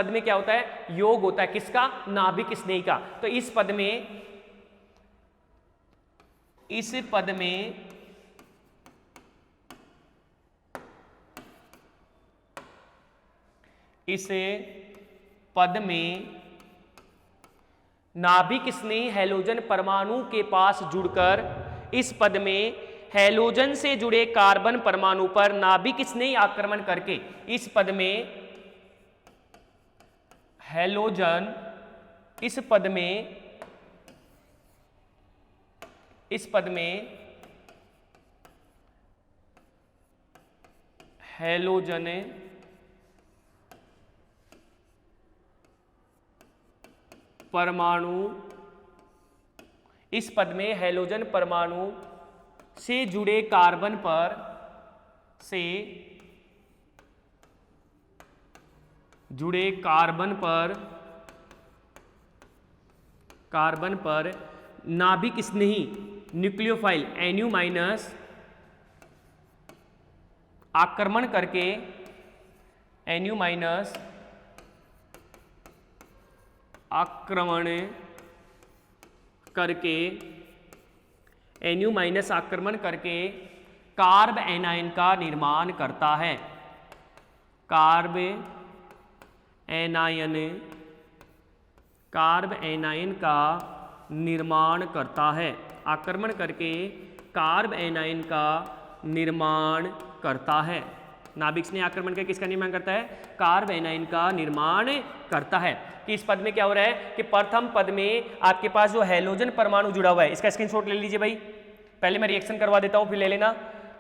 पद में क्या होता है, योग होता है, किसका, नाभिक स्नेही का। तो इस पद में नाभिक स्नेही हैलोजन परमाणु के पास जुड़कर, इस पद में हैलोजन से जुड़े कार्बन परमाणु पर नाभिक स्नेही आक्रमण करके, इस पद में हैलोजन, इस पद में हैलोजन परमाणु, इस पद में हैलोजन परमाणु से जुड़े कार्बन पर नाभिक स्नेही न्यूक्लियोफाइल NU- आक्रमण करके, NU- आक्रमण करके कार्ब एनायन का निर्माण करता है। कार्ब एनायन का निर्माण करता है, आक्रमण करके कार्ब एनायन का निर्माण करता है। नाभिक स्नेही आक्रमण करके किसका निर्माण करता है, कार्ब एनायन का निर्माण करता है। कि इस पद में क्या हो रहा है कि प्रथम पद में आपके पास जो हैलोजन परमाणु जुड़ा हुआ है, इसका स्क्रीनशॉट ले लीजिए भाई, पहले मैं रिएक्शन करवा देता हूं फिर ले लेना।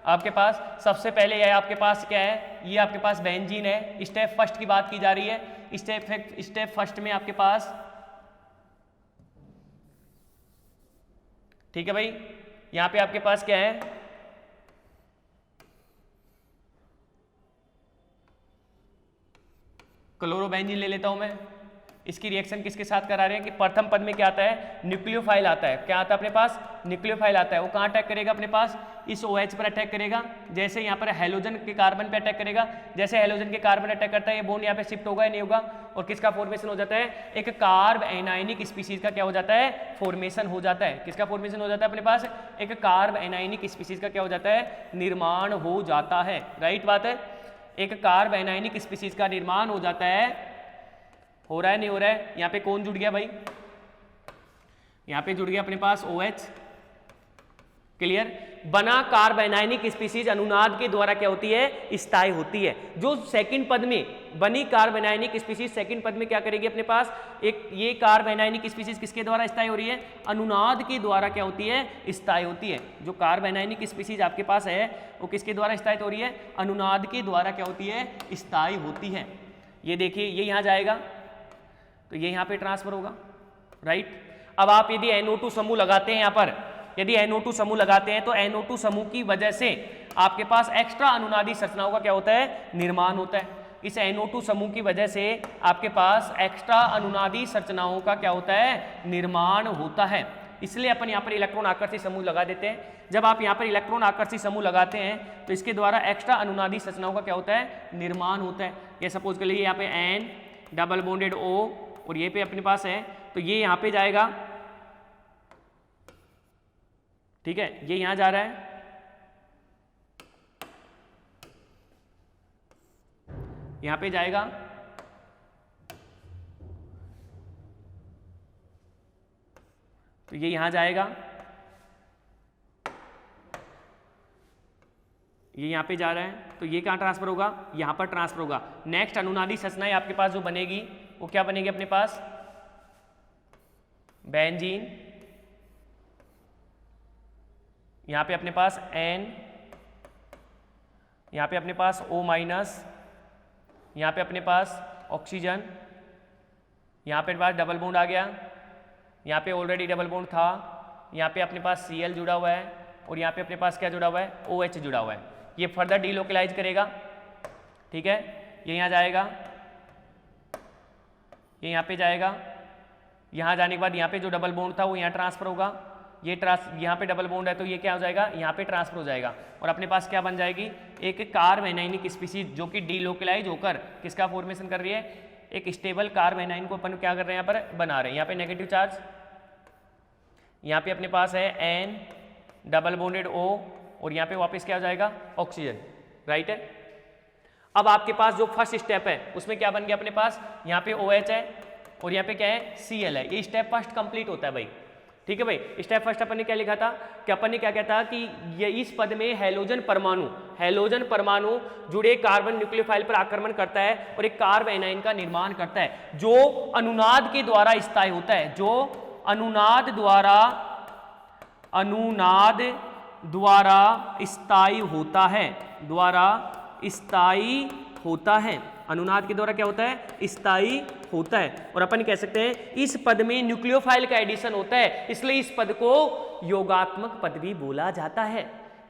आपके पास सबसे पहले यह आपके पास क्या है, ये आपके पास बेंजीन है। स्टेप फर्स्ट की बात की जा रही है। स्टेप फर्स्ट में आपके पास, ठीक है भाई, यहां पे आपके पास क्या है, क्लोरोबेंजीन ले लेता हूं मैं। इसकी रिएक्शन किसके साथ करा रहे हैं कि प्रथम पद में क्या आता है, न्यूक्लियोफाइल आता है। क्या आता है अपने पास, न्यूक्लियोफाइल आता है। वो कहां अटैक करेगा अपने पास, इस OH पर अटैक करेगा। जैसे यहाँ पर हैलोजन के कार्बन पे अटैक करेगा, जैसे हैलोजन के कार्बन अटैक करता है, ये बॉन्ड यहाँ पे शिफ्ट होगा या नहीं होगा, और किसका फॉर्मेशन हो जाता है, एक कार्ब एनायनिक स्पीसीज का क्या हो जाता है, फॉर्मेशन हो जाता है। किसका फॉर्मेशन हो जाता है अपने पास, एक कार्ब एनायनिक स्पीसीज का क्या हो जाता है, निर्माण हो जाता है। राइट बात है, एक कार्ब एनायनिक स्पीसीज का निर्माण हो जाता है। हो रहा है नहीं हो रहा है, यहाँ पे कौन जुड़ गया भाई, यहाँ पे जुड़ गया अपने पास OH। क्लियर। बना कार्ब एनायनिक स्पीसीज अनुनाद के द्वारा क्या होती है, स्थायी होती है। जो सेकंड पद में बनी कार्ब एनायनिक स्पीसीज सेकंड पद में क्या करेगी अपने पास, एक ये कार्ब एनायनिक स्पीसीज किसके द्वारा स्थायी हो रही है, अनुनाद के द्वारा क्या होती है, स्थायी होती है। जो कार्ब एनायनिक स्पीसीज आपके पास है वो किसके द्वारा स्थायी हो रही है, अनुनाद के द्वारा क्या होती है, स्थायी होती है। ये देखिए ये यहाँ जाएगा तो ये यहाँ पे ट्रांसफर होगा। राइट। अब आप यदि NO2 समूह लगाते हैं, यहाँ पर यदि NO2 समूह लगाते हैं तो NO2 समूह की वजह से आपके पास एक्स्ट्रा अनुनादी संरचनाओं का क्या होता है, निर्माण होता है। इस NO2 समूह की वजह से आपके पास एक्स्ट्रा अनुनादी संरचनाओं का क्या होता है, निर्माण होता है। इसलिए अपन यहाँ पर इलेक्ट्रॉन आकर्षी समूह लगा देते हैं। जब आप यहाँ पर इलेक्ट्रॉन आकर्षी समूह लगाते हैं तो इसके द्वारा एक्स्ट्रा अनुनादी संरचनाओं का क्या होता है, निर्माण होता है। ये सपोज कर लीजिए यहाँ पे N डबल बॉन्डेड O और ये पे अपने पास है तो ये यहाँ पे जाएगा, ठीक है, ये यहां जा रहा है, यहां पे जाएगा, तो ये यहां जाएगा, ये यहां पे जा रहा है, तो ये कहां ट्रांसफर होगा, यहां पर ट्रांसफर होगा। नेक्स्ट अनुनादी संरचनाएं आपके पास जो बनेगी वो क्या बनेगी अपने पास, बेंजीन, यहाँ पे अपने पास N, यहाँ पे अपने पास O-, यहाँ पे अपने पास ऑक्सीजन, यहाँ पे पास डबल बॉन्ड आ गया, यहाँ पे ऑलरेडी डबल बॉन्ड था, यहाँ पे अपने पास Cl जुड़ा हुआ है और यहाँ पे अपने पास क्या जुड़ा हुआ है, OH जुड़ा हुआ है। ये फर्दर डीलोकलाइज करेगा, ठीक है, ये यहाँ जाएगा, ये यहाँ पे जाएगा, यहाँ जाने के बाद यहाँ पे जो डबल बॉन्ड था वो यहाँ ट्रांसफर होगा, ये यहाँ पे डबल बॉन्ड है तो ये क्या हो जाएगा, यहाँ पे ट्रांसफर हो जाएगा और अपने पास क्या बन जाएगी, एक कार्ब एनायनिक स्पीसीज जो कि डीलोकलाइज होकर किसका फॉर्मेशन कर रही है, एक स्टेबल कार्ब एनाइन को अपन क्या कर रहे हैं यहाँ पर बना रहे हैं। यहाँ पे नेगेटिव चार्ज, यहाँ पे अपने पास है N डबल बॉन्डेड O और यहाँ पे वापस क्या हो जाएगा ऑक्सीजन, राइट है। अब आपके पास जो फर्स्ट स्टेप है उसमें क्या बन गया अपने पास, यहाँ पे OH है और यहाँ पे क्या है Cl है। ये स्टेप फर्स्ट कंप्लीट होता है भाई, ठीक है भाई। स्टेप फर्स्ट अपन ने क्या लिखा था कि अपन ने क्या कहता कि ये इस पद में हैलोजन परमाणु जुड़े कार्बन न्यूक्लियोफाइल पर आक्रमण करता है और एक कार्ब एनाइन का निर्माण करता है जो अनुनाद के द्वारा स्थायी होता है, जो अनुनाद द्वारा स्थायी होता है, अनुनाद के द्वारा क्या होता है स्थायी होता है। और अपन कह सकते हैं इस पद में न्यूक्लियोफाइल का एडिशन होता है, इसलिए इस पद को योगात्मक पद भी बोला जाता है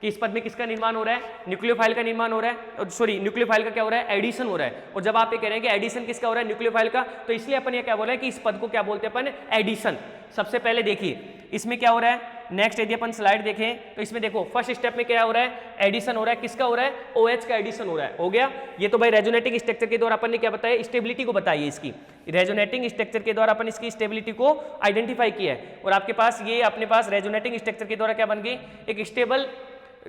कि इस पद में किसका निर्माण हो रहा है, न्यूक्लियोफाइल का निर्माण हो रहा है, सॉरी न्यूक्लियोफाइल का क्या हो रहा है एडिशन हो रहा है। और जब आप ये कह रहे हैं कि एडिशन किसका हो रहा है न्यूक्लियोफाइल का, तो इसलिए अपन ये क्या बोल रहे हैं कि इस पद को क्या बोलते हैं अपन एडिशन। सबसे पहले देखिए इसमें क्या हो रहा है, नेक्स्ट यदि अपन स्लाइड देखें तो इसमें देखो फर्स्ट स्टेप में क्या हो रहा है एडिशन हो रहा है, किसका हो रहा है OH का एडिशन हो रहा है, हो गया। ये तो भाई रेजोनेटिंग स्ट्रक्चर के द्वारा अपन ने क्या बताया स्टेबिलिटी को बताइए, इसकी रेजोनेटिंग स्ट्रक्चर के द्वारा अपन इसकी स्टेबिलिटी को आइडेंटिफाई किया है। और आपके पास ये अपने पास रेजोनेटिंग स्ट्रक्चर के द्वारा क्या बन गई एक स्टेबल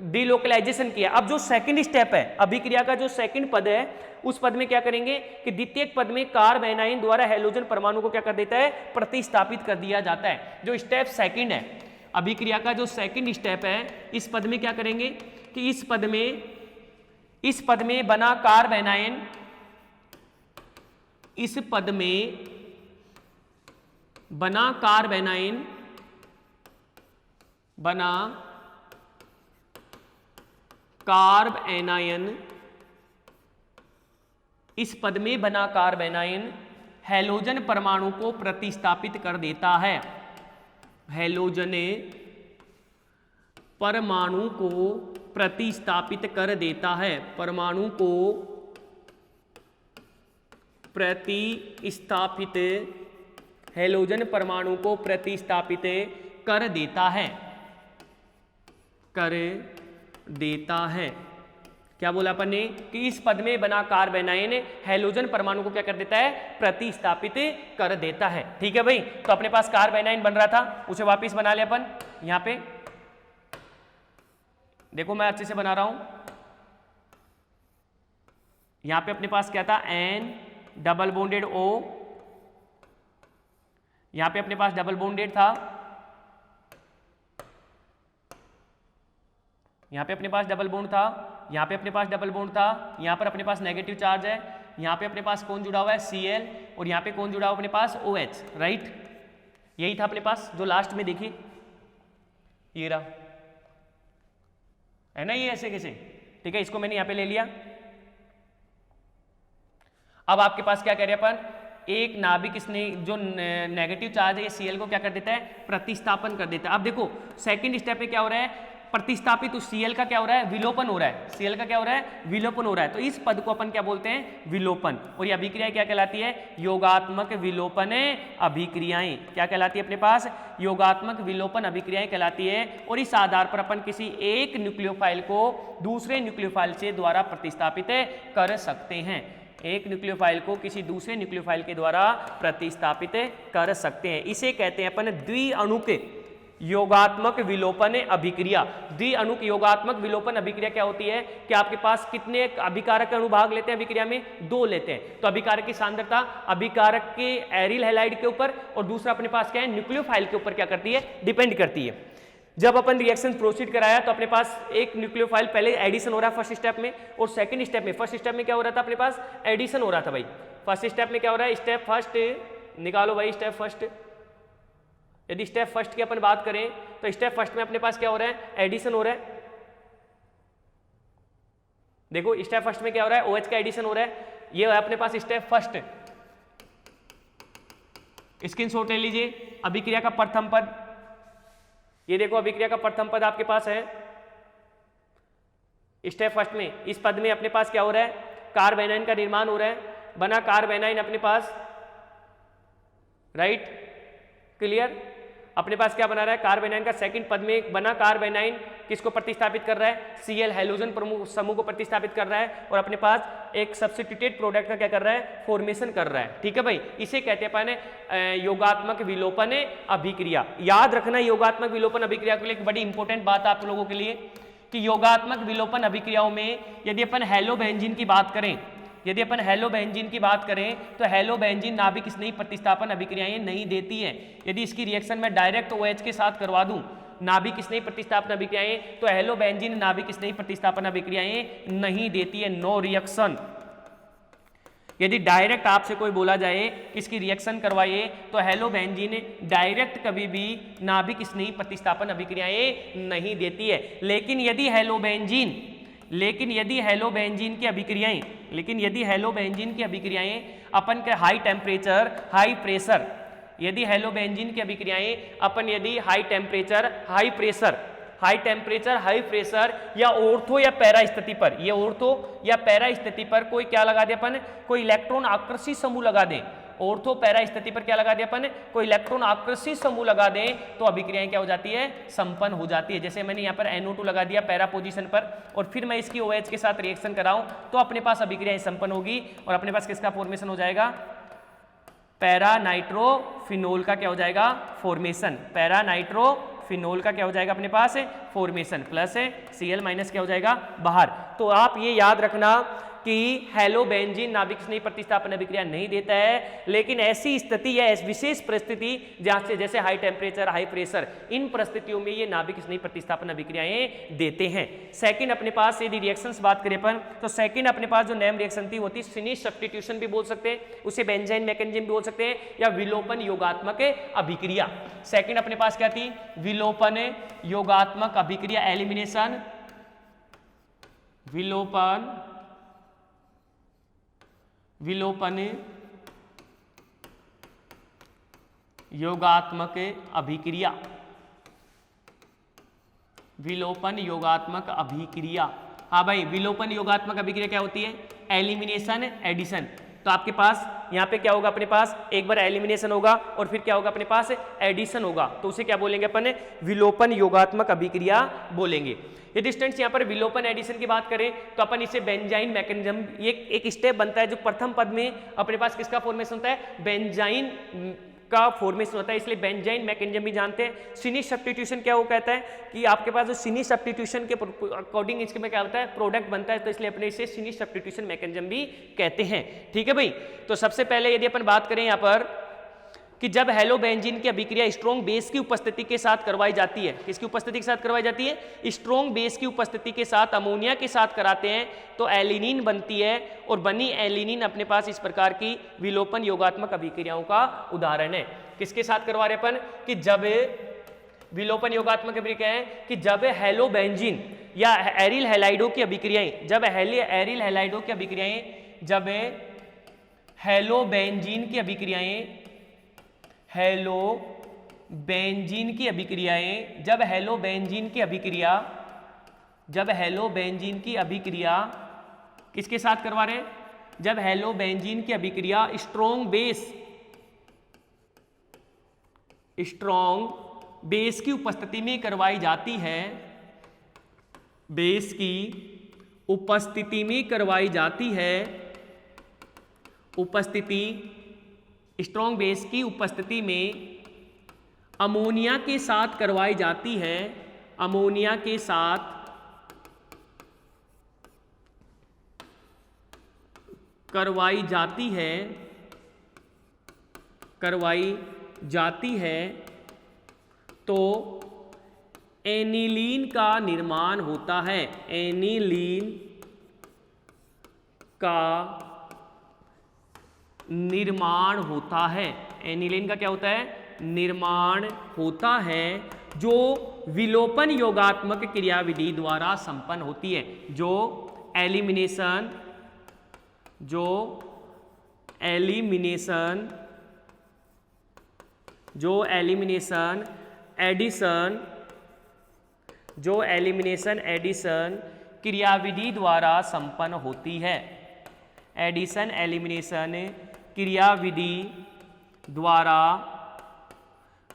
डिलोकलाइजेशन किया। अब जो सेकंड स्टेप है अभिक्रिया का, जो सेकंड पद है उस पद में क्या करेंगे कि द्वितीयक पद में कार्ब एनाइन द्वारा हैलोजन परमाणु को क्या कर देता है प्रतिस्थापित कर दिया जाता है। जो स्टेप सेकंड है अभिक्रिया का, जो सेकंड स्टेप है इस पद में क्या करेंगे कि इस पद में बना कार्ब एनाइन, इस पद में बना कार्ब एनाइन इस पद में बना कार्ब एनाइन हैलोजन परमाणु को प्रतिस्थापित कर देता है, हैलोजन परमाणु को प्रतिस्थापित कर देता है, परमाणु को प्रतिस्थापित, हैलोजन परमाणु को प्रतिस्थापित कर देता है। क्या बोला अपन ने कि इस पद में बना कार्ब एनाइन हैलोजन परमाणु को क्या कर देता है प्रतिस्थापित कर देता है, ठीक है भाई। तो अपने पास कार्ब एनाइन बन रहा था उसे वापस बना लिया अपन, यहां पे देखो मैं अच्छे से बना रहा हूं। यहां पे अपने पास क्या था N डबल बॉन्डेड O, यहां पे अपने पास डबल बॉन्डेड था, यहां पे अपने पास डबल बॉन्ड था, यहाँ पे अपने पास डबल बॉन्ड था, यहाँ पर अपने पास नेगेटिव चार्ज है, यहाँ पे अपने पास कौन जुड़ा हुआ है Cl और यहाँ पे कौन जुड़ा हुआ अपने पास OH, राइट। यही था अपने पास जो लास्ट में देखिए ये रहा है ना, ये ऐसे कैसे, ठीक है। इसको मैंने यहाँ पे ले लिया। अब आपके पास क्या कह रहे हैं अपन, एक नाभिक इसने जो नेगेटिव चार्ज है ये Cl को क्या कर देता है प्रतिस्थापन कर देता है। अब देखो सेकंड स्टेप पे क्या हो रहा है प्रतिस्थापित, उस Cl का क्या हो रहा है विलोपन हो रहा है, Cl का क्या हो रहा है विलोपन हो रहा है। तो इस पद को अपन क्या बोलते हैं विलोपन। और ये अभिक्रिया क्या कहलाती है योगात्मक विलोपन अभिक्रियाएं, क्या कहलाती है अपने पास योगात्मक विलोपन अभिक्रियाएं कहलाती है। और इस आधार पर अपन किसी एक न्यूक्लियोफाइल को दूसरे न्यूक्लियोफाइल से द्वारा प्रतिस्थापित कर सकते हैं, एक न्यूक्लियोफाइल को किसी दूसरे न्यूक्लियोफाइल के द्वारा प्रतिस्थापित कर सकते हैं। इसे कहते हैं अपन द्विअणुक योगात्मक विलोपन अभिक्रिया। द्विअणुक योगात्मक विलोपन अभिक्रिया क्या होती है कि आपके पास कितने अभिकारक अणु भाग लेते हैं अभिक्रिया में, 2 लेते हैं। तो अभिकारक की सांद्रता अभिकारक के एरिल हैलाइड के ऊपर और दूसरा अपने पास क्या है न्यूक्लियोफाइल के ऊपर क्या करती है डिपेंड करती है। जब अपन रिएक्शन प्रोसीड कराया तो अपने पास एक न्यूक्लियोफाइल पहले एडिशन हो रहा है फर्स्ट स्टेप में, और सेकंड स्टेप में, फर्स्ट स्टेप में क्या हो रहा था अपने पास एडिशन हो रहा था भाई। फर्स्ट स्टेप में क्या हो रहा है स्टेप फर्स्ट निकालो भाई, स्टेप फर्स्ट। यदि स्टेप फर्स्ट की अपन बात करें तो स्टेप फर्स्ट में अपने पास क्या हो रहा है एडिशन हो रहा है। देखो स्टेप फर्स्ट में क्या हो रहा है OH का एडिशन हो रहा है, ये है अपने पास स्टेप फर्स्ट। स्क्रीनशॉट ले लीजिए अभिक्रिया का प्रथम पद, ये देखो अभिक्रिया का प्रथम पद आपके पास है स्टेप फर्स्ट में। इस पद में अपने पास क्या हो रहा है कार्ब एनाइन का निर्माण हो रहा है, बना कार्ब एनाइन अपने पास, राइट क्लियर। अपने पास क्या बना रहा है, कार्बेनाइन का सेकंड पद में बना कार्बेनाइन किसको प्रतिस्थापित कर रहा है, Cl हेलोजन समूह को प्रतिस्थापित कर रहा है और अपने पास एक सब्स्टिट्यूटेड प्रोडक्ट का क्या कर रहा है, फॉर्मेशन कर रहा है। ठीक है भाई, इसे कहते हैं अपन योगात्मक विलोपन अभिक्रिया। याद रखना योगात्मक विलोपन अभिक्रिया के लिए एक बड़ी इंपॉर्टेंट बात आप लोगों के लिए कि योगात्मक विलोपन अभिक्रियाओं में यदि अपन हेलोबेंजीन की बात करें, यदि अपन हेलोबेंजीन की बात करें तो हेलोबेंजीन नाभिक स्नेही प्रतिस्थापन अभिक्रियाएं नहीं देती है। यदि इसकी रिएक्शन मैं डायरेक्ट OH के साथ करवा दूं नाभिक स्नेही प्रतिस्थापन अभिक्रियाएं, तो हेलोबेंजीन नाभिक स्नेही प्रतिस्थापन अभिक्रियाएं नहीं देती है, नो रिएक्शन। यदि डायरेक्ट आपसे कोई बोला जाए इसकी रिएक्शन करवाइए तो हेलोबेंजीन डायरेक्ट कभी भी नाभिक स्नेही प्रतिस्थापन अभिक्रियाएं नहीं देती है। लेकिन यदि हेलोबेंजीन की अभिक्रियाएं अपन के हाई टेम्परेचर हाई प्रेशर, यदि हेलोबेंजीन की अभिक्रियाएं अपन यदि हाई टेम्परेचर हाई प्रेशर या ऑर्थो या पैरा स्थिति पर, ये ऑर्थो या पैरा स्थिति पर कोई क्या लगा दे अपन, कोई इलेक्ट्रॉन आकर्षी समूह लगा दें, ऑर्थो पैरा स्थिति पर क्या लगा दे अपन, कोई इलेक्ट्रॉन आकर्षी समूह लगा दें, तो अभिक्रियाएं क्या हो जाती है, संपन्न हो जाती है। जैसे मैंने यहाँ पर NO2 लगा दिया पैरा पोजीशन पर और फिर मैं इसकी OH के साथ रिएक्शन कराऊं तो अपने पास अभिक्रियाएं संपन्न होगी और अपने पास किसका फॉर्मेशन हो जाएगा, पैरा नाइट्रोफिनोल का क्या हो जाएगा, फॉर्मेशन। पैरा नाइट्रोफिनोल का क्या हो जाएगा अपने पास, फॉर्मेशन प्लस Cl माइनस क्या हो जाएगा बाहर। तो आप ये याद रखना कि हेलोबेंजीन नाभिक स्नेही प्रतिस्थापन अभिक्रिया नहीं देता है, लेकिन ऐसी स्थिति या विशेष परिस्थिति जहां से जैसे हाई टेम्परेचर हाई प्रेशर, इन परिस्थितियों में ये नाभिक स्नेही प्रतिस्थापन अभिक्रियाएं देते हैं। सेकंड अपने पास यदि रिएक्शंस बात करें अपन तो सेकंड अपने पास जो नेम रिएक्शन थी होती फिनिश सब्स्टिट्यूशन भी बोल सकते हैं, उसे बेंजाइन मैकेनिज्म भी बोल सकते हैं या विलोपन योगात्मक अभिक्रिया। सेकंड अपने पास क्या थी, विलोपन योगात्मक अभिक्रिया, एलिमिनेशन विलोपन योगात्मक अभिक्रिया, विलोपन योगात्मक अभिक्रिया। हाँ भाई, विलोपन योगात्मक अभिक्रिया क्या होती है, एलिमिनेशन एडिशन। तो आपके पास यहाँ पे क्या होगा, अपने पास एक बार एलिमिनेशन होगा और फिर क्या होगा अपने पास एडिशन होगा, तो उसे क्या बोलेंगे अपन, विलोपन योगात्मक अभिक्रिया बोलेंगे। यदि स्टूडेंट्स यहाँ पर विलोपन एडिशन की बात करें तो अपन इसे बेंजाइन मैकेनिज्म, ये एक स्टेप बनता है जो प्रथम पद में अपने पास किसका फॉर्मेशन होता है, बेंजाइन का फॉर्मेशन होता है, इसलिए बेंजाइन मैकेनिज्म भी जानते हैं। फिनिश सब्स्टिट्यूशन क्या वो कहता है कि आपके पास जो फिनिश सब्स्टिट्यूशन के अकॉर्डिंग इसके में क्या होता है, प्रोडक्ट बनता है, तो इसलिए अपने इसे फिनिश सब्स्टिट्यूशन मैकेनिज्म भी कहते हैं। ठीक है भाई, तो सबसे पहले यदि अपन बात करें यहाँ पर कि जब हेलोबेंजीन की अभिक्रिया स्ट्रॉन्ग बेस की उपस्थिति के साथ करवाई जाती है, किसकी उपस्थिति के साथ करवाई जाती है, स्ट्रॉन्ग बेस की उपस्थिति के साथ अमोनिया के साथ कराते हैं तो एलिनीन बनती है और बनी एलिनीन अपने पास इस प्रकार की विलोपन योगात्मक अभिक्रियाओं का उदाहरण है। किसके साथ करवा रहे अपन कि जब विलोपन योगात्मक अभिक्रिया है कि जब हेलोबेंजीन या एरिल हैलाइडो की अभिक्रियाएं, जब एरिल हैलाइडो की अभिक्रियाएं, जब हेलोबेंजीन की अभिक्रियाएं, हेलोबेंजीन की अभिक्रियाएं, जब हेलोबेंजीन की अभिक्रिया किसके साथ करवा रहे हैं, जब हेलोबेंजीन की अभिक्रिया स्ट्रॉन्ग बेस की उपस्थिति में करवाई जाती है, बेस की उपस्थिति में करवाई जाती है, उपस्थिति स्ट्रॉन्ग बेस की उपस्थिति में अमोनिया के साथ करवाई जाती है, अमोनिया के साथ करवाई जाती है तो एनिलीन का निर्माण होता है, एनिलीन का निर्माण होता है, एनिलीन का क्या होता है, निर्माण होता है, जो विलोपन योगात्मक क्रियाविधि द्वारा संपन्न होती है, जो एलिमिनेशन एडिशन क्रियाविधि द्वारा संपन्न होती है, एडिशन एलिमिनेशन क्रियाविधि द्वारा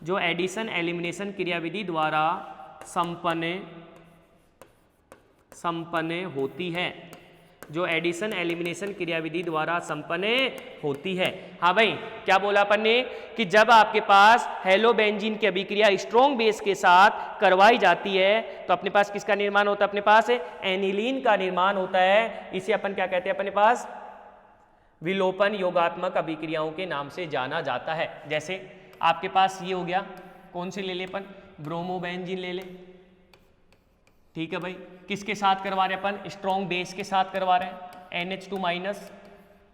जो एडिशन एलिमिनेशन क्रियाविधि द्वारा संपन्न होती है, जो एडिशन एलिमिनेशन क्रियाविधि द्वारा संपन्न होती है। हाँ भाई, क्या बोला अपन ने कि जब आपके पास हेलोबेंजीन की अभिक्रिया स्ट्रॉन्ग बेस के साथ करवाई जाती है तो अपने पास किसका निर्माण होता है? अपने पास एनिलीन का निर्माण होता है। इसे अपन क्या कहते हैं? अपने पास विलोपन योगात्मक अभिक्रियाओं के नाम से जाना जाता है। जैसे आपके पास ये हो गया, कौन सी ले ले अपन? ब्रोमोबेंजीन ले ले, ठीक है भाई। किसके साथ करवा रहे हैं अपन? स्ट्रॉन्ग बेस के साथ करवा रहे हैं, NH2-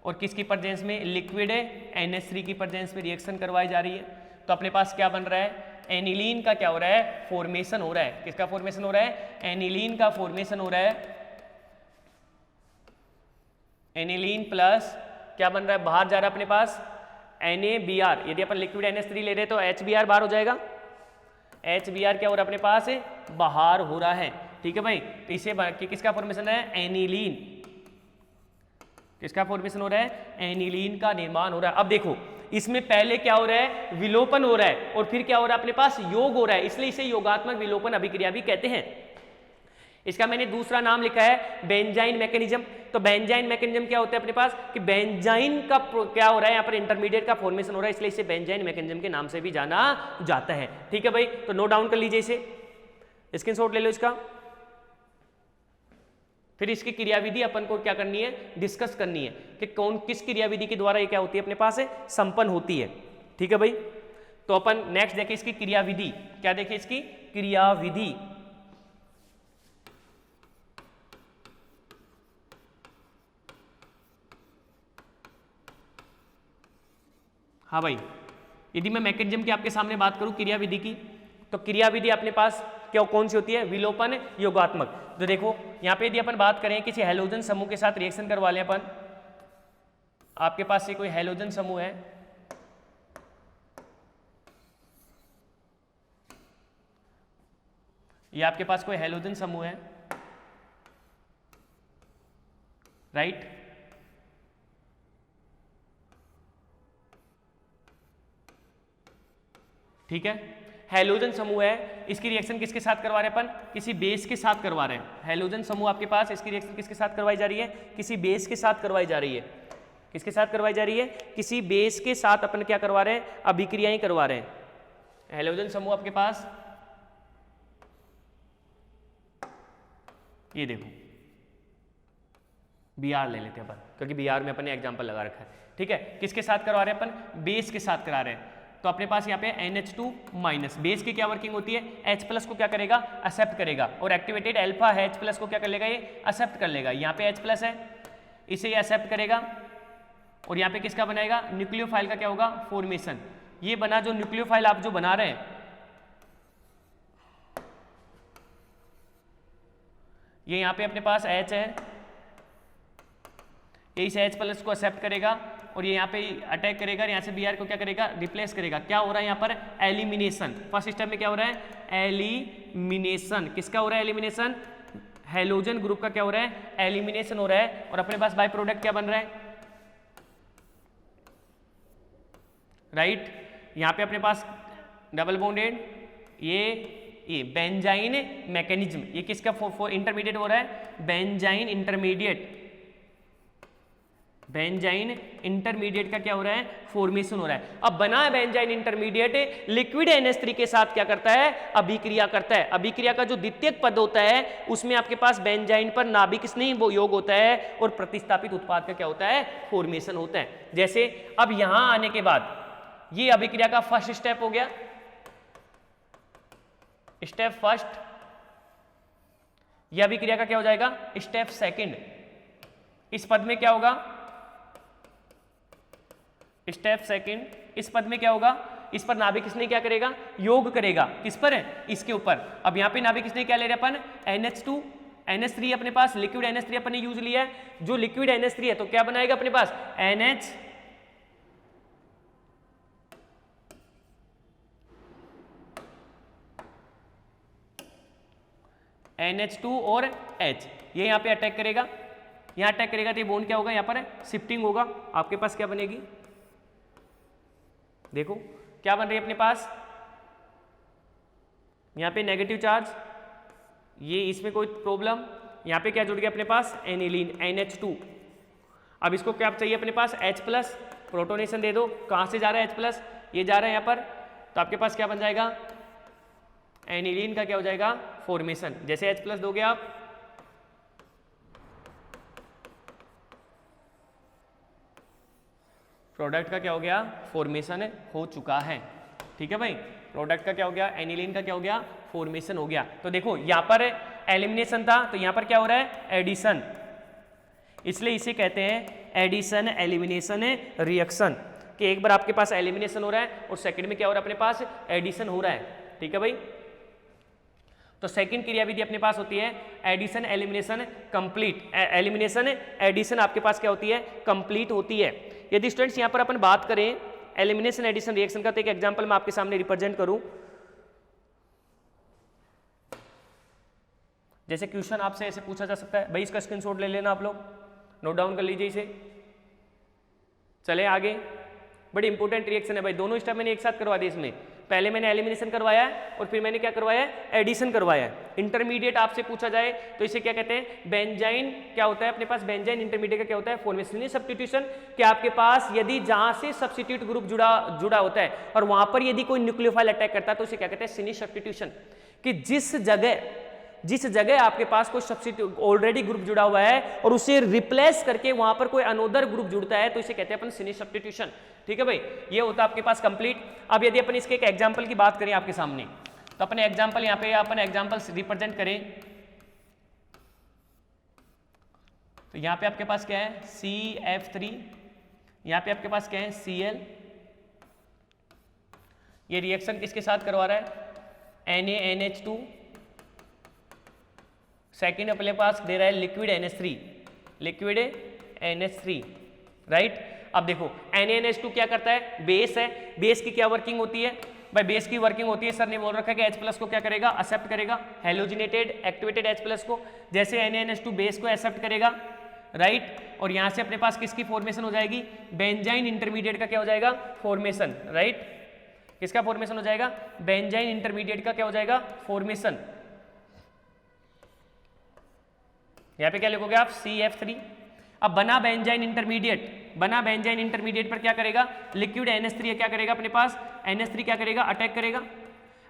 और किसकी प्रेजेंस में? लिक्विड NH3 की प्रेजेंस में रिएक्शन करवाई जा रही है। तो अपने पास क्या बन रहा है? एनिलीन का क्या हो रहा है? फॉर्मेशन हो रहा है। किसका फॉर्मेशन हो रहा है? एनिलीन का फॉर्मेशन हो रहा है। एनिलीन प्लस क्या बन रहा है? बाहर जा रहा है अपने पास NaBr। यदि अपन लिक्विड NH3 ले रहे तो HBr बाहर हो जाएगा। HBr क्या हो रहा है अपने पास? बाहर हो रहा है, ठीक है भाई। तो इसे किसका फॉर्मेशन है? एनिलीन। किसका फॉर्मेशन हो रहा है? एनिलीन का निर्माण हो रहा है। अब देखो, इसमें पहले क्या हो रहा है? विलोपन हो रहा है, और फिर क्या हो रहा है? अपने पास योग हो रहा है, इसलिए इसे योगात्मक विलोपन अभिक्रिया भी कहते हैं। इसका मैंने दूसरा नाम लिखा है बेंजाइन मैकेनिज्म। तो बेंजाइन मैकेनिज्म क्या होता है अपने पास? कि बेंजाइन का क्या हो रहा है? यहाँ पर इंटरमीडिएट का फॉर्मेशन हो रहा है, इसलिए इसे बेंजाइन मैकेनिज्म के नाम से भी जाना जाता है, ठीक है भाई। तो नोट डाउन कर लीजिए, इसे स्क्रीनशॉट ले लो इसका। फिर इसकी क्रियाविधि अपन को क्या करनी है? डिस्कस करनी है कि कौन किस क्रियाविधि के द्वारा ये क्या होती है अपने पास संपन्न होती है, ठीक है भाई। तो अपन नेक्स्ट देखिए इसकी क्रियाविधि। क्या देखिए इसकी क्रियाविधि? हाँ भाई, यदि मैं मैकेनिज्म की आपके सामने बात करूं क्रियाविधि की, तो क्रियाविधि अपने पास क्या कौन सी होती है? विलोपन योगात्मक। तो देखो यहाँ पे यदि अपन बात करें किसी हैलोजन समूह के साथ रिएक्शन करवा लें अपन, आपके पास से कोई हैलोजन समूह है, ये आपके पास कोई हैलोजन समूह है, राइट। ठीक है, हैलोजन समूह है, इसकी रिएक्शन किसके साथ करवा रहे हैं अपन? किसी बेस के साथ करवा रहे हैं। हैलोजन समूह आपके पास, इसकी रिएक्शन किसके साथ करवाई जा रही है? किसी बेस के साथ करवाई जा रही है। किसके साथ करवाई जा रही है? किसी बेस के साथ अपन क्या करवा रहे हैं? अभिक्रियाएं करवा रहे हैं। हैलोजन समूह आपके पास ये देखो, Br ले लेते हैं अपन, क्योंकि Br में अपन ने एग्जाम्पल लगा रखा है, ठीक है। किसके साथ करवा रहे हैं अपन? बेस के साथ करा रहे हैं। तो अपने पास यहाँ पे NH2-, बेस की क्या वर्किंग होती है? H+ को क्या करेगा? एक्सेप्ट करेगा, और एक्टिवेटेड अल्फा H+ को क्या कर लेगा? ये एक्सेप्ट कर लेगा। यहाँ पे H+ है, इसे ये एक्सेप्ट करेगा, और यहाँ पे किसका बनाएगा? न्यूक्लियोफाइल का क्या होगा? फॉर्मेशन। ये बना जो न्यूक्लियोफाइल आप जो बना रहे हैं, ये यहाँ पे अपने पास H है, ये इस H+ को एक्सेप्ट करेगा, और ये यहाँ पे अटैक करेगा, यहाँ से Br को क्या करेगा? रिप्लेस करेगा। क्या हो रहा है यहाँ पर? एलिमिनेशन। फर्स्ट स्टेप में क्या हो रहा है? एलिमिनेशन। किसका हो रहा है एलिमिनेशन? हैलोजन ग्रुप का क्या हो रहा है? एलिमिनेशन हो रहा है। और अपने पास बाय प्रोडक्ट क्या बन रहा है? राइट, यहाँ पे अपने पास डबल बॉन्डेड ये बेंजाइन मैकेनिज्म, ये किसका इंटरमीडिएट हो रहा है? Benzene intermediate. बेंजाइन इंटरमीडिएट का क्या हो रहा है? फॉर्मेशन हो रहा है। अब बना है बेंजाइन इंटरमीडिएट, लिक्विड NH3 के साथ क्या करता है? अभिक्रिया करता है। अभिक्रिया का जो द्वितीयक पद होता है उसमें आपके पास बेंजाइन पर नाभिक स्नेही वो योग होता है, और प्रतिस्थापित उत्पाद का क्या होता है? फॉर्मेशन होता है। जैसे अब यहां आने के बाद ये अभिक्रिया का फर्स्ट स्टेप हो गया, स्टेप फर्स्ट। यह अभिक्रिया का क्या हो जाएगा? Step second. इस पद में क्या होगा? Step second. इस पद में क्या होगा? इस पर नाभिक किसने क्या करेगा? योग करेगा। किस पर है? इसके ऊपर। अब यहां पे नाभिक किसने क्या ले रहे अपन? NH2 NH3 अपने पास लिक्विड NH3 अपन ने यूज लिया है। जो लिक्विड NH3 है तो क्या बनाएगा अपने पास? NH2 और H, ये यहाँ पे अटैक करेगा, यहाँ अटैक करेगा तो ये बॉन्ड क्या होगा? यहाँ पर शिफ्टिंग होगा। आपके पास क्या बनेगी? देखो क्या बन रही है अपने पास? यहाँ पे नेगेटिव चार्ज, ये इसमें कोई प्रॉब्लम, यहाँ पे क्या जुड़ गया अपने पास एनिलीन NH2। अब इसको क्या चाहिए अपने पास H+, प्रोटोनेशन दे दो, कहाँ से जा रहा है H+, ये जा रहा है यहाँ पर, तो आपके पास क्या बन जाएगा एनिलीन का क्या हो जाएगा फॉर्मेशन। जैसे H+ दोगे आप, प्रोडक्ट का क्या हो गया फॉर्मेशन हो चुका है। ठीक है भाई, प्रोडक्ट का क्या हो गया एनिलीन का क्या हो गया फॉर्मेशन हो गया। तो देखो यहाँ पर एलिमिनेशन था, तो यहाँ पर क्या हो रहा है एडिशन, इसलिए इसे कहते हैं एडिशन एलिमिनेशन रिएक्शन, कि एक बार आपके पास एलिमिनेशन हो रहा है और सेकंड में क्या हो रहा है अपने पास एडिशन हो रहा है। ठीक है भाई, तो सेकंड क्रियाविधि अपने पास होती है addition elimination complete. Elimination addition आपके पास क्या होती है कंप्लीट होती है। यदि स्टूडेंट्स यहाँ पर अपन बात करें एलिमिनेशन एडिशन रिएक्शन का, तो एक एग्जांपल मैं आपके सामने रिप्रेजेंट करूं। जैसे क्वेश्चन आपसे ऐसे पूछा जा सकता है, भाई इसका स्क्रीनशॉट ले लेना आप लोग, नोट डाउन कर लीजिए इसे। चले आगे, बड़ी इंपॉर्टेंट रिएक्शन है भाई, दोनों स्टेप मैंने एक साथ करवा दिए इसमें। पहले मैंने एलिमिनेशन करवाया है और फिर मैंने क्या करवाया है एडिशन करवाया है। इंटरमीडिएट आपसे पूछा जाए तो इसे क्या कहते हैं बेंजाइन, क्या होता है अपने पास बेंजाइन इंटरमीडिएट का क्या होता है फॉर्मेशन सब्स्टिट्यूशन, कि आपके पास यदि जहां से सब्स्टिट्यूट ग्रुप जुड़ा होता है और वहां पर यदि कोई न्यूक्लियोफाइल अटैक करता है तो उसे क्या कहते हैं सिनी सब्स्टिट्यूशन, कि जिस जगह आपके पास कोई सब्स्टिट्यूट ऑलरेडी ग्रुप जुड़ा हुआ है और उसे रिप्लेस करके वहां पर कोई अनोदर ग्रुप जुड़ता है तो इसे कहते हैं अपन सिनी सब्स्टिट्यूशन। ठीक है भाई, ये होता है आपके पास कंप्लीट। अब यदि अपन इसके एक एग्जांपल की बात करें आपके सामने, तो अपने एग्जांपल यहाँ पे अपन एग्जांपल रिप्रेजेंट करें, तो यहाँ पे आपके पास क्या है CF3, यहाँ पे आपके पास क्या है Cl। ये रिएक्शन किसके साथ करवा रहा है NaNH2, सेकेंड अपने पास दे रहा है लिक्विड NH3, राइट। अब देखो NaNH2 क्या करता है बेस है, बेस की क्या वर्किंग होती है भाई, बेस की वर्किंग होती है, सर ने बोल रखा है कि H+ को क्या करेगा एक्सेप्ट करेगा, हेलोजिनेटेड एक्टिवेटेड H+ को, जैसे NaNH2 बेस को एक्सेप्ट करेगा, राइट। और यहां से अपने पास किसकी फॉर्मेशन हो जाएगी बेंजाइन इंटरमीडिएट का क्या हो जाएगा फॉर्मेशन, राइट। किसका फॉर्मेशन हो जाएगा बेंजाइन इंटरमीडिएट का क्या हो जाएगा फॉर्मेशन। यहाँ पे क्या लिखोगे आप CF3। अब बना बेंजाइन इंटरमीडिएट पर क्या करेगा लिक्विड NH3 क्या करेगा अपने पास NH3 क्या करेगा अटैक करेगा।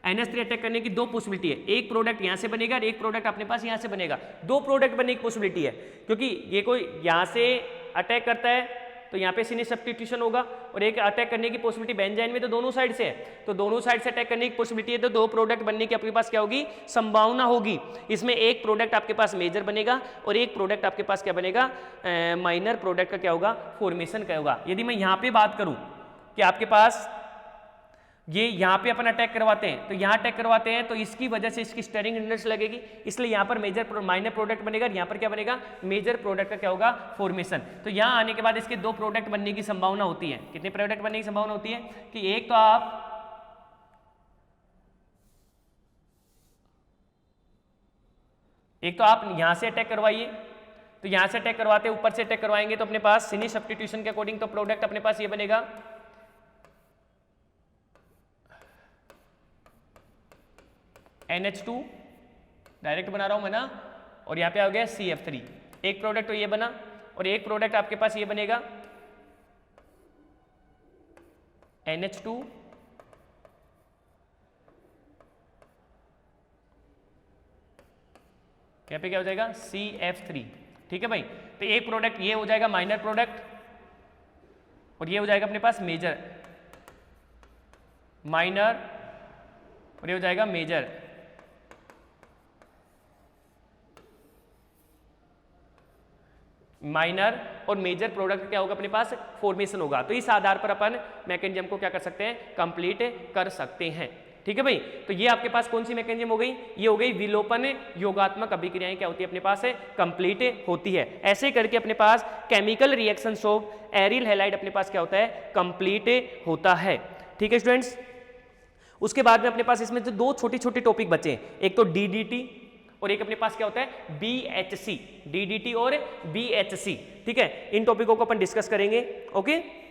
NH3 अटैक करने की दो पॉसिबिलिटी है, एक प्रोडक्ट यहाँ से बनेगा और एक प्रोडक्ट अपने पास यहाँ से बनेगा। दो प्रोडक्ट बनने की पॉसिबिलिटी है, क्योंकि ये कोई यहाँ से अटैक करता है तो यहाँ पे सिनी सब्स्टिट्यूशन होगा, और एक अटैक करने की पॉसिबिलिटी बेंजाइन में तो दोनों साइड से है, तो दोनों साइड से अटैक करने की पॉसिबिलिटी है, तो दो प्रोडक्ट बनने की आपके पास क्या होगी संभावना होगी। इसमें एक प्रोडक्ट आपके पास मेजर बनेगा और एक प्रोडक्ट आपके पास क्या बनेगा माइनर प्रोडक्ट का क्या होगा फॉर्मेशन का होगा। यदि मैं यहाँ पे बात करूँ कि आपके पास ये यहाँ पे अपन अटैक करवाते हैं, तो यहाँ अटैक करवाते हैं तो इसकी वजह से इसकी स्टेरिंग इंडेक्स लगेगी, इसलिए यहाँ पर माइनर प्रोडक्ट बनेगा, यहाँ पर क्या बनेगा मेजर प्रोडक्ट का क्या होगा फॉर्मेशन। तो यहाँ आने के बाद इसके दो प्रोडक्ट बनने की संभावना होती है। कितने प्रोडक्ट बनने की संभावना होती है कि एक तो आप यहाँ से अटैक करवाइए, तो यहाँ से अटैक करवाते ऊपर से अटैक करवाएंगे तो अपने पास सिनी सब्स्टिट्यूशन के अकॉर्डिंग तो प्रोडक्ट अपने पास ये बनेगा NH2 डायरेक्ट बना रहा हूं मैं ना, और यहाँ पे आ गया CF3। एक प्रोडक्ट तो ये बना और एक प्रोडक्ट आपके पास ये बनेगा NH2 यहाँ पे क्या हो जाएगा CF3। ठीक है भाई, तो एक प्रोडक्ट ये हो जाएगा माइनर प्रोडक्ट और ये हो जाएगा अपने पास मेजर माइनर और ये हो जाएगा मेजर। माइनर और मेजर प्रोडक्ट क्या होगा अपने पास फॉर्मेशन होगा। तो इस आधार पर अपन मैकेनिज्म को क्या कर सकते हैं कंप्लीट कर सकते हैं। ठीक है भाई, तो ये आपके पास कौन सी मैकेनिज्म हो गई, ये हो गई विलोपन योगात्मक अभिक्रियाएं क्या होती है अपने पास है कंप्लीट होती है। ऐसे करके अपने पास chemical reactions of aryl halide अपने पास क्या होता है कंप्लीट होता है। ठीक है स्टूडेंट्स, उसके बाद में अपने पास इसमें जो दो छोटे छोटे टॉपिक बचे, एक तो DDT और एक अपने पास क्या होता है BHC, DDT और BHC। ठीक है, इन टॉपिकों को अपन डिस्कस करेंगे। ओके।